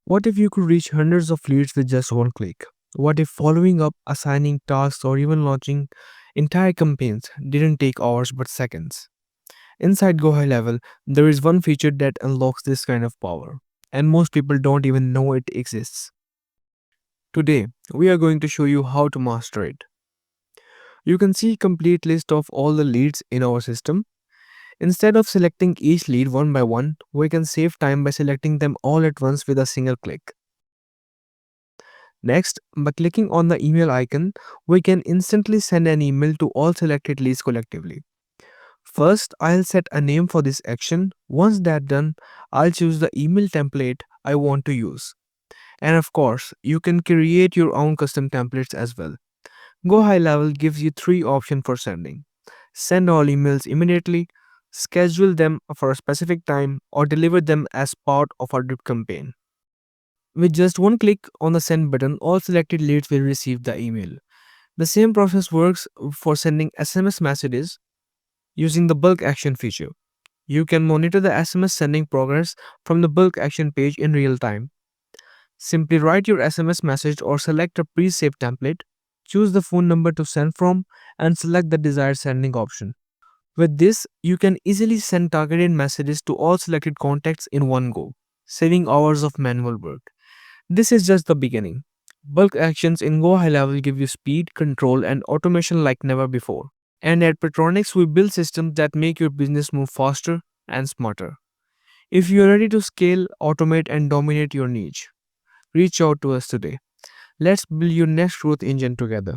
What if you could reach hundreds of leads with just one click? What if following up, assigning tasks, or even launching entire campaigns didn't take hours but seconds? Inside GoHighLevel, there is one feature that unlocks this kind of power, and most people don't even know it exists. Today, we are going to show you how to master it. You can see a complete list of all the leads in our system. Instead of selecting each lead one by one, we can save time by selecting them all at once with a single click. Next, by clicking on the email icon, we can instantly send an email to all selected leads collectively. First, I'll set a name for this action. Once that's done, I'll choose the email template I want to use. And of course, you can create your own custom templates as well. GoHighLevel gives you three options for sending: send all emails immediately, schedule them for a specific time, or deliver them as part of our drip campaign. With just one click on the send button, all selected leads will receive the email. The same process works for sending SMS messages using the bulk action feature. You can monitor the SMS sending progress from the bulk action page in real time. Simply write your SMS message or select a pre-saved template, choose the phone number to send from, and select the desired sending option. With this, you can easily send targeted messages to all selected contacts in one go, saving hours of manual work. This is just the beginning. Bulk actions in GoHighLevel give you speed, control, and automation like never before. And at Patronecs, we build systems that make your business move faster and smarter. If you're ready to scale, automate, and dominate your niche, reach out to us today. Let's build your next growth engine together.